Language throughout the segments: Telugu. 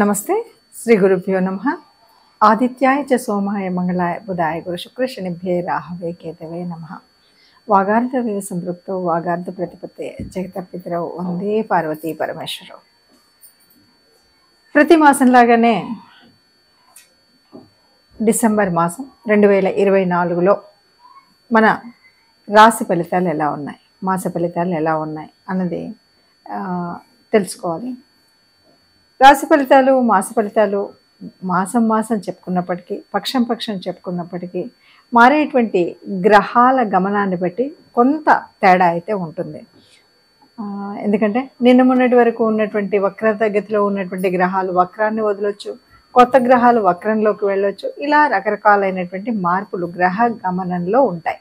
నమస్తే. శ్రీ గురుభ్యో నమః. ఆదిత్యాయ చ సోమాయ మంగళాయ బుధాయ గురు శుక్ర శనిభ్యే రాహవే కేతవే నమః. వాగార్థవేవ సంపృక్తో వాగార్థ ప్రతిపత్తే జగతపితరౌ వందే పార్వతీ పరమేశ్వరౌ. ప్రతి మాసంలాగానే డిసెంబర్ మాసం 2024లో మన రాశి ఫలితాలు ఎలా ఉన్నాయి, మాస ఫలితాలు ఎలా ఉన్నాయి అన్నది తెలుసుకోవాలి. రాశి ఫలితాలు, మాస ఫలితాలు మాసం చెప్పుకున్నప్పటికీ, పక్షం చెప్పుకున్నప్పటికీ మారేటువంటి గ్రహాల గమనాన్ని బట్టి కొంత తేడా అయితే ఉంటుంది. ఎందుకంటే నిన్న మొన్నటి వరకు ఉన్నటువంటి వక్రతగతిలో ఉన్నటువంటి గ్రహాలు వక్రాన్ని వదలొచ్చు, కొత్త గ్రహాలు వక్రంలోకి వెళ్ళొచ్చు. ఇలా రకరకాలైనటువంటి మార్పులు గ్రహ గమనంలో ఉంటాయి.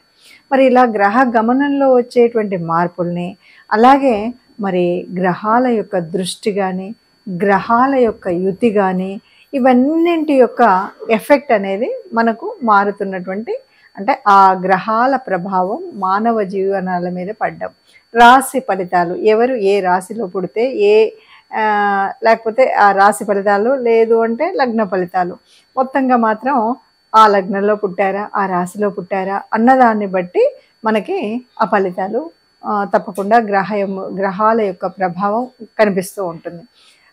మరి ఇలా గ్రహ గమనంలో వచ్చేటువంటి మార్పుల్ని, అలాగే మరి గ్రహాల యొక్క దృష్టి కానీ, గ్రహాల యొక్క యుతి కానీ, ఇవన్నింటి యొక్క ఎఫెక్ట్ అనేది మనకు మారుతున్నటువంటి, అంటే ఆ గ్రహాల ప్రభావం మానవ జీవనాల మీద పడ్డం. రాశి ఫలితాలు, ఎవరు ఏ రాశిలో పుడితే లేకపోతే ఆ రాశి ఫలితాలు, లేదు అంటే లగ్న ఫలితాలు, మొత్తంగా మాత్రం ఆ లగ్నంలో పుట్టారా, ఆ రాశిలో పుట్టారా అన్నదాన్ని బట్టి మనకి ఆ ఫలితాలు తప్పకుండా గ్రహాల యొక్క ప్రభావం కనిపిస్తూ ఉంటుంది.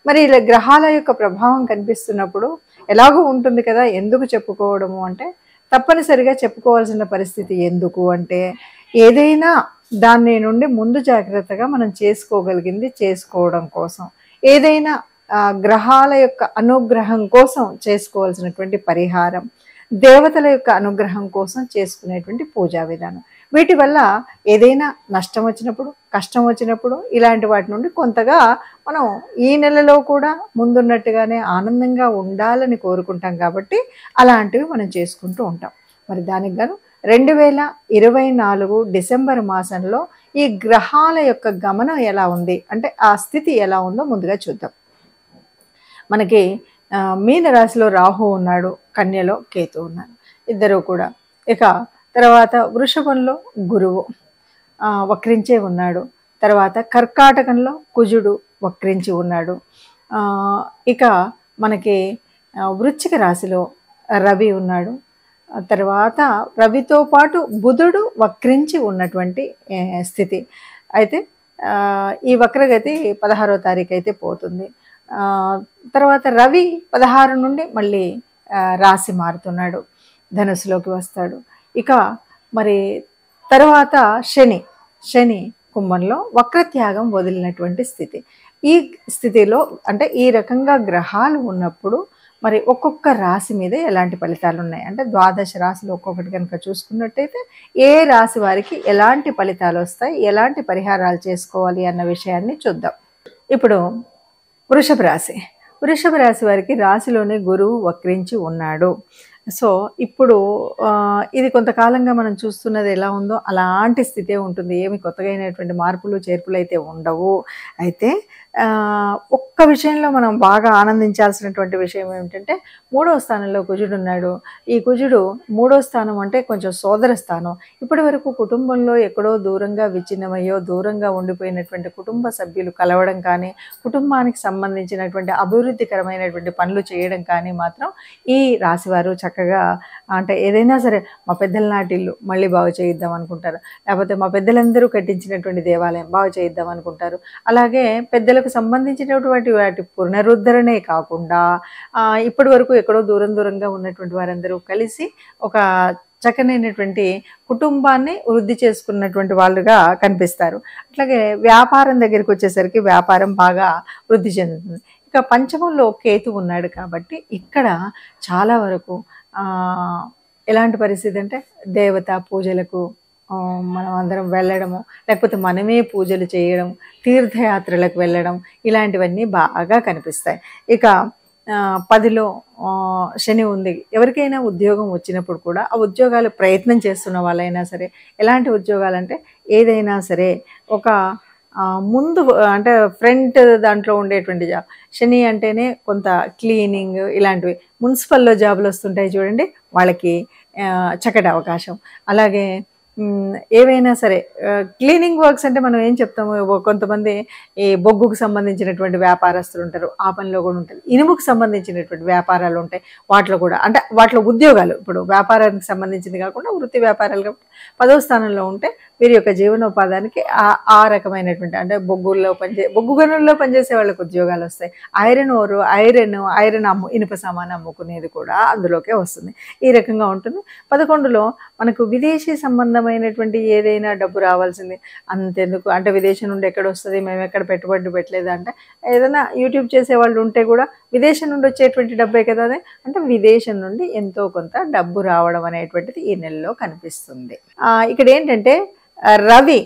మరి ఇలా గ్రహాల యొక్క ప్రభావం కనిపిస్తున్నప్పుడు ఎలాగూ ఉంటుంది కదా, ఎందుకు చెప్పుకోవడము అంటే తప్పనిసరిగా చెప్పుకోవాల్సిన పరిస్థితి. ఎందుకు అంటే ఏదైనా దాని నుండి ముందు జాగ్రత్తగా మనం చేసుకోగలిగింది చేసుకోవడం కోసం, ఏదైనా గ్రహాల యొక్క అనుగ్రహం కోసం చేసుకోవాల్సినటువంటి పరిహారం, దేవతల యొక్క అనుగ్రహం కోసం చేసుకునేటువంటి పూజా విధానం, వీటి వల్ల ఏదైనా నష్టం వచ్చినప్పుడు, కష్టం వచ్చినప్పుడు ఇలాంటి వాటి నుండి కొంతగా మనం ఈ నెలలో కూడా ముందున్నట్టుగానే ఆనందంగా ఉండాలని కోరుకుంటాం. కాబట్టి అలాంటివి మనం చేసుకుంటూ ఉంటాం. మరి దానికి గాను 2024 డిసెంబర్ మాసంలో ఈ గ్రహాల యొక్క గమనం ఎలా ఉంది అంటే ఆ స్థితి ఎలా ఉందో ముందుగా చూద్దాం. మనకి మీన రాశిలో రాహు ఉన్నాడు, కన్యలో కేతు ఉన్నాడు, ఇద్దరు కూడా. ఇక తర్వాత వృషభంలో గురువు వక్రించే ఉన్నాడు. తర్వాత కర్కాటకంలో కుజుడు వక్రించి ఉన్నాడు. ఇక మనకి వృశ్చిక రాశిలో రవి ఉన్నాడు. తర్వాత రవితో పాటు బుధుడు వక్రించి ఉన్నటువంటి స్థితి. అయితే ఈ వక్రగతి 16వ తారీఖు అయితే పోతుంది. తర్వాత రవి 16 నుండి మళ్ళీ రాశి మారుతున్నాడు, ధనుసులోకి వస్తాడు. ఇక మరి తర్వాత శని కుంభంలో వక్రత్యాగం వదిలినటువంటి స్థితి. ఈ స్థితిలో అంటే ఈ రకంగా గ్రహాలు ఉన్నప్పుడు మరి ఒక్కొక్క రాశి మీద ఎలాంటి ఫలితాలు ఉన్నాయి అంటే 12 రాశులు ఒక్కొక్కటి కనుక చూసుకున్నట్టయితే ఏ రాశి వారికి ఎలాంటి ఫలితాలు వస్తాయి, ఎలాంటి పరిహారాలు చేసుకోవాలి అన్న విషయాన్ని చూద్దాం. ఇప్పుడు వృషభ రాశి వారికి రాశిలోనే గురువు వక్రించి ఉన్నాడు. సో ఇప్పుడు ఇది కొంతకాలంగా మనం చూస్తున్నది ఎలా ఉందో అలాంటి స్థితే ఉంటుంది. ఏమి కొత్తగా అయినటువంటి మార్పులు చేర్పులు అయితే ఉండవు. అయితే ఒక్క విషయంలో మనం బాగా ఆనందించాల్సినటువంటి విషయం ఏమిటంటే 3వ స్థానంలో కుజుడు ఉన్నాడు. ఈ కుజుడు 3వ స్థానం అంటే కొంచెం సోదర స్థానం. ఇప్పటి వరకు కుటుంబంలో ఎక్కడో దూరంగా విచ్ఛిన్నమయ్యో దూరంగా ఉండిపోయినటువంటి కుటుంబ సభ్యులు కలవడం కానీ, కుటుంబానికి సంబంధించినటువంటి అభివృద్ధికరమైనటువంటి పనులు చేయడం కానీ మాత్రం ఈ రాశివారు చక్కగా, అంటే ఏదైనా సరే మా పెద్దల నాటిల్లు మళ్ళీ బాగు చేయిద్దాం అనుకుంటారు, లేకపోతే మా పెద్దలందరూ కట్టించినటువంటి దేవాలయం బాగు చేయిద్దాం అనుకుంటారు. అలాగే పెద్దలకు సంబంధించినటువంటి వాటి పునరుద్ధరణే కాకుండా ఇప్పటి వరకు ఎక్కడో దూరంగా ఉన్నటువంటి వారందరూ కలిసి ఒక చక్కనైనటువంటి కుటుంబాన్ని వృద్ధి చేసుకున్నటువంటి వాళ్ళుగా కనిపిస్తారు. అట్లాగే వ్యాపారం దగ్గరికి వచ్చేసరికి వ్యాపారం బాగా వృద్ధి చెందుతుంది. ఇక పంచమంలో కేతు ఉన్నాడు కాబట్టి ఇక్కడ చాలా వరకు ఎలాంటి పరిస్థితి అంటే దేవతా పూజలకు మనం అందరం వెళ్ళడము, లేకపోతే మనమే పూజలు చేయడం, తీర్థయాత్రలకు వెళ్ళడం, ఇలాంటివన్నీ బాగా కనిపిస్తాయి. ఇక 10లో శని ఉంది. ఎవరికైనా ఉద్యోగం వచ్చినప్పుడు కూడా ఆ ఉద్యోగాలు ప్రయత్నం చేస్తున్న వాళ్ళైనా సరే, ఎలాంటి ఉద్యోగాలంటే ఏదైనా సరే ఒక ముందు అంటే ఫ్రంట్ దాంట్లో ఉండేటువంటి జాబ్. శని అంటేనే కొంత క్లీనింగ్, ఇలాంటివి మున్సిపల్లో జాబులు వస్తుంటాయి చూడండి, వాళ్ళకి చక్కటి అవకాశం. అలాగే ఏవైనా సరే క్లీనింగ్ వర్క్స్ అంటే మనం ఏం చెప్తాము, కొంతమంది ఈ బొగ్గుకు సంబంధించినటువంటి వ్యాపారస్తులు ఉంటారు, ఆ పనిలో కూడా ఉంటుంది. ఇనుముకు సంబంధించినటువంటి వ్యాపారాలు ఉంటాయి, వాటిలో కూడా అంటే వాటిలో ఉద్యోగాలు, ఇప్పుడు వ్యాపారానికి సంబంధించింది కాకుండా వృత్తి వ్యాపారాలు కాబట్టి 10వ స్థానంలో ఉంటే వీరి యొక్క జీవనోపాధానికి ఆ రకమైనటువంటి అంటే బొగ్గు గనుల్లో పనిచేసే వాళ్ళకి ఉద్యోగాలు వస్తాయి. ఐరన్ ఇనుప సామాను అమ్ముకునేది కూడా అందులోకే వస్తుంది. ఈ రకంగా ఉంటుంది. 11లో మనకు విదేశీ సంబంధమైనటువంటి ఏదైనా డబ్బు రావాల్సింది. అంతెందుకు అంటే విదేశం నుండి ఎక్కడ వస్తుంది, మేము ఎక్కడ పెట్టుబడి పెట్టలేదు అంటే, ఏదైనా యూట్యూబ్ చేసే వాళ్ళు ఉంటే కూడా విదేశం నుండి వచ్చేటువంటి డబ్బే కదా అదే, అంటే విదేశం నుండి ఎంతో కొంత డబ్బు రావడం అనేటువంటిది ఈ నెలలో కనిపిస్తుంది. ఇక్కడ ఏంటంటే రవి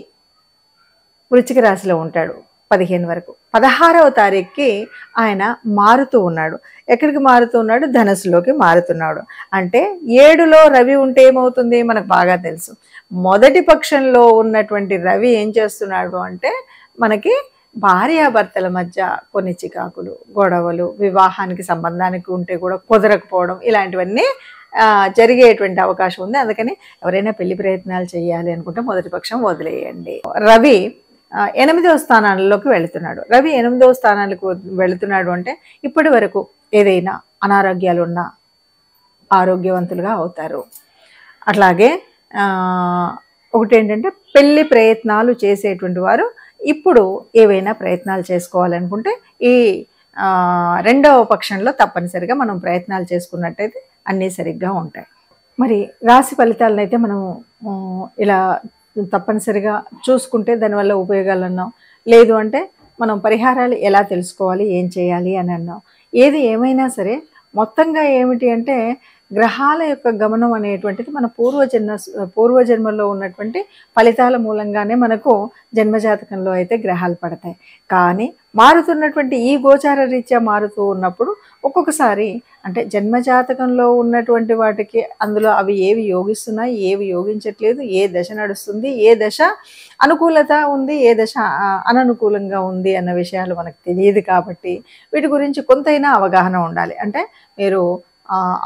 వృశ్చిక రాశిలో ఉంటాడు 15 వరకు. 16వ తారీఖుకి ఆయన మారుతూ ఉన్నాడు. ఎక్కడికి మారుతూ ఉన్నాడు? ధనుసులోకి మారుతున్నాడు. అంటే 7లో రవి ఉంటే ఏమవుతుంది మనకు బాగా తెలుసు. మొదటి పక్షంలో ఉన్నటువంటి రవి ఏం చేస్తున్నాడు అంటే మనకి భార్యాభర్తల మధ్య కొన్ని చికాకులు, గొడవలు, వివాహానికి సంబంధానికి ఉంటే కూడా కుదరకపోవడం, ఇలాంటివన్నీ జరిగేటువంటి అవకాశం ఉంది. అందుకని ఎవరైనా పెళ్లి ప్రయత్నాలు చేయాలి అనుకుంటే మొదటి పక్షం వదిలేయండి. రవి 8వ స్థానాల్లోకి వెళుతున్నాడు. రవి 8వ స్థానాలకు వెళుతున్నాడు అంటే ఇప్పటి వరకు ఏదైనా అనారోగ్యాలు ఉన్నా ఆరోగ్యవంతులుగా అవుతారు. అట్లాగే ఒకటి ఏంటంటే పెళ్లి ప్రయత్నాలు చేసేటువంటి వారు ఇప్పుడు ఏవైనా ప్రయత్నాలు చేసుకోవాలనుకుంటే ఈ 2వ పక్షంలో తప్పనిసరిగా మనం ప్రయత్నాలు చేసుకున్నట్టయితే అన్నీ సరిగ్గా ఉంటాయి. మరి రాశి ఫలితాలను అయితే మనం ఇలా తప్పనిసరిగా చూసుకుంటే దానివల్ల ఉపయోగాలు అన్నాం. లేదు అంటే మనం పరిహారాలు ఎలా తెలుసుకోవాలి, ఏం చేయాలి అని అన్నాం. ఏది ఏమైనా సరే మొత్తంగా ఏమిటి అంటే గ్రహాల యొక్క గమనం అనేటువంటిది మన పూర్వజన్మలో ఉన్నటువంటి ఫలితాల మూలంగానే మనకు జన్మజాతకంలో అయితే గ్రహాలు పడతాయి. కానీ మారుతున్నటువంటి ఈ గోచార రీత్యా మారుతూ ఉన్నప్పుడు ఒక్కొక్కసారి అంటే జన్మజాతకంలో ఉన్నటువంటి వాటికి అందులో అవి ఏవి యోగిస్తున్నాయి, ఏవి యోగించట్లేదు, ఏ దశ నడుస్తుంది, ఏ దశ అనుకూలత ఉంది, ఏ దశ అననుకూలంగా ఉంది అన్న విషయాలు మనకు తెలియదు. కాబట్టి వీటి గురించి కొంతైనా అవగాహన ఉండాలి. అంటే మీరు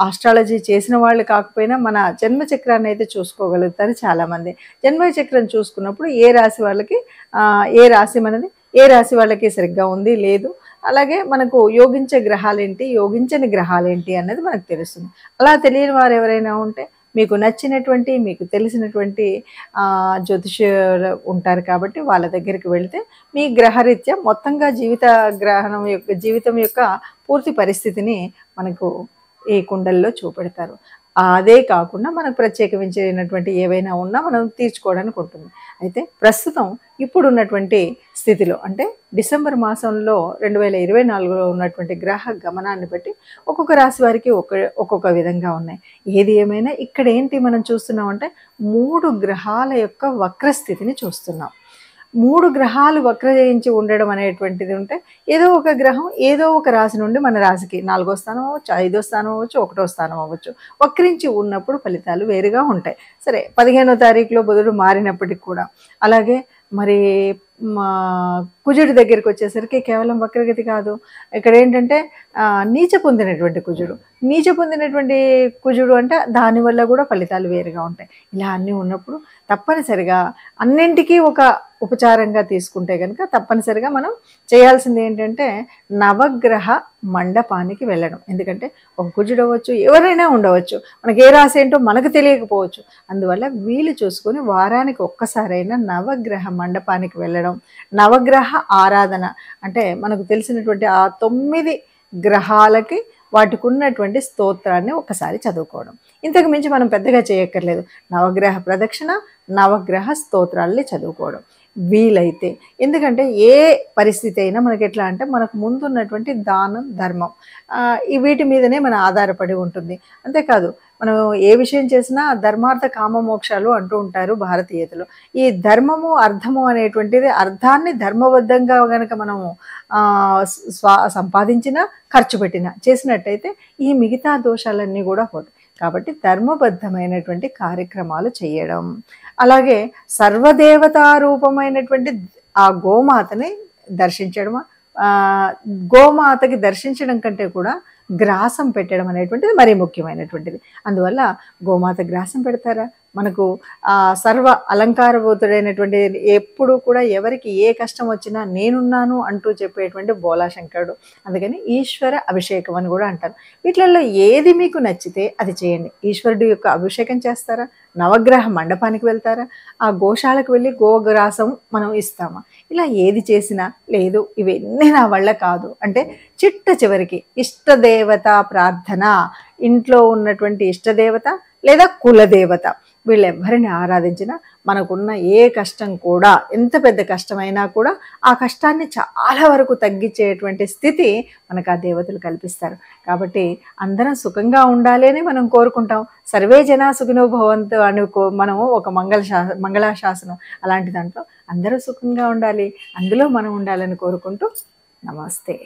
ఆస్ట్రాలజీ చేసిన వాళ్ళు కాకపోయినా మన జన్మచక్రాన్ని అయితే చూసుకోగలుగుతారు చాలామంది. జన్మచక్రం చూసుకున్నప్పుడు ఏ రాశి వాళ్ళకి ఏ రాశి మనది, ఏ రాశి వాళ్ళకి సరిగ్గా ఉంది లేదు, అలాగే మనకు యోగించే గ్రహాలేంటి, యోగించని గ్రహాలేంటి అన్నది మనకు తెలుస్తుంది. అలా తెలియని వారు ఎవరైనా ఉంటే మీకు నచ్చినటువంటి, మీకు తెలిసినటువంటి జ్యోతిష్యులు ఉంటారు కాబట్టి వాళ్ళ దగ్గరికి వెళితే మీ గ్రహరీత్యా మొత్తంగా జీవితం యొక్క పూర్తి పరిస్థితిని మనకు ఈ కుండల్లో చూపెడతారు. అదే కాకుండా మనకు ప్రత్యేకించినటువంటి ఏవైనా ఉన్నా మనం తీర్చుకోవడానికి ఉంటుంది. అయితే ప్రస్తుతం ఇప్పుడున్నటువంటి స్థితిలో అంటే డిసెంబర్ మాసంలో 2024లో ఉన్నటువంటి గ్రహ గమనాన్ని బట్టి ఒక్కొక్క రాశి వారికి ఒక్కొక్క విధంగా ఉన్నాయి. ఏది ఏమైనా ఇక్కడ ఏంటి మనం చూస్తున్నామంటే 3 గ్రహాల యొక్క వక్రస్థితిని చూస్తున్నాం. 3 గ్రహాలు వక్రజయించి ఉండడం అనేటువంటిది ఉంటే ఏదో ఒక గ్రహం ఏదో ఒక రాశి నుండి మన రాశికి 4వ స్థానం అవ్వచ్చు, 5వ స్థానం అవ్వచ్చు, 1వ స్థానం అవ్వచ్చు వక్రించి ఉన్నప్పుడు ఫలితాలు వేరుగా ఉంటాయి. సరే 15వ తారీఖులో బుధుడు మారినప్పటికి కూడా అలాగే మరి కుజుడి దగ్గరికి వచ్చేసరికి కేవలం వక్రగతి కాదు, ఇక్కడ ఏంటంటే నీచ పొందినటువంటి కుజుడు అంటే దానివల్ల కూడా ఫలితాలు వేరుగా ఉంటాయి. ఇలా అన్నీ ఉన్నప్పుడు తప్పనిసరిగా అన్నింటికీ ఒక ఉపచారంగా తీసుకుంటే కనుక తప్పనిసరిగా మనం చేయాల్సింది ఏంటంటే నవగ్రహ మండపానికి వెళ్ళడం. ఎందుకంటే ఒక కుజుడు అవ్వచ్చు, ఎవరైనా ఉండవచ్చు, మనకి ఏ రాశి ఏంటో మనకు తెలియకపోవచ్చు. అందువల్ల వీలు చూసుకొని వారానికి ఒక్కసారైనా నవగ్రహ మండపానికి వెళ్ళడం, నవగ్రహ ఆరాధన అంటే మనకు తెలిసినటువంటి ఆ 9 గ్రహాలకి వాటికి ఉన్నటువంటి స్తోత్రాన్ని ఒకసారి చదువుకోవడం. ఇంతకు మించి మనం పెద్దగా చేయక్కర్లేదు. నవగ్రహ ప్రదక్షిణ, నవగ్రహ స్తోత్రాల్ని చదువుకోవడం వీలైతే. ఎందుకంటే ఏ పరిస్థితి అయినా మనకి ఎట్లా అంటే మనకు ముందున్నటువంటి దానం, ధర్మం వీటి మీదనే మన ఆధారపడి ఉంటుంది. అంతేకాదు మనం ఏ విషయం చేసినా ధర్మార్థ కామ మోక్షాలు అంటూ ఉంటారు భారతీయతలో. ఈ ధర్మము, అర్థము అనేటువంటిది అర్థాన్ని ధర్మబద్ధంగా కనుక మనము సంపాదించినా, ఖర్చు పెట్టినా చేసినట్టయితే ఈ మిగతా దోషాలన్నీ కూడా పోతాయి. కాబట్టి ధర్మబద్ధమైనటువంటి కార్యక్రమాలు చేయడం, అలాగే సర్వదేవతారూపమైనటువంటి ఆ గోమాతని దర్శించడం, గోమాతకి దర్శించడం కంటే కూడా గ్రాసం పెట్టడం అనేటువంటిది మరీ ముఖ్యమైనటువంటిది. అందువల్ల గోమాత గ్రాసం పెడతారా, మనకు సర్వ అలంకారభూతుడైనటువంటి, ఎప్పుడు కూడా ఎవరికి ఏ కష్టం వచ్చినా నేనున్నాను అంటూ చెప్పేటువంటి బోలాశంకరుడు. అందుకని ఈశ్వర అభిషేకం అని కూడా అంటారు. వీటిలలో ఏది మీకు నచ్చితే అది చేయండి. ఈశ్వరుడి యొక్క అభిషేకం చేస్తారా? నవగ్రహ మండపానికి వెళ్తారా? ఆ గోశాలకు వెళ్ళి గోగ్రాసం మనం ఇస్తామా? ఇలా ఏది చేసినా లేదు ఇవన్నీ నా వల్ల కాదు అంటే చిట్ట చివరికి ఇష్టదేవత ప్రార్థన, ఇంట్లో ఉన్నటువంటి ఇష్టదేవత లేదా కులదేవత, వీళ్ళెవ్వరిని ఆరాధించినా మనకున్న ఏ కష్టం కూడా, ఎంత పెద్ద కష్టమైనా కూడా ఆ కష్టాన్ని చాలా వరకు తగ్గించేటువంటి స్థితి మనకు ఆ దేవతలు కల్పిస్తారు. కాబట్టి అందరం సుఖంగా ఉండాలి అని మనం కోరుకుంటాం. సర్వే జనా సుఖినో భవంతు అని మనం ఒక మంగళాశాసనం, అలాంటి దాంట్లో అందరూ సుఖంగా ఉండాలి, అందులో మనం ఉండాలని కోరుకుంటూ నమస్తే.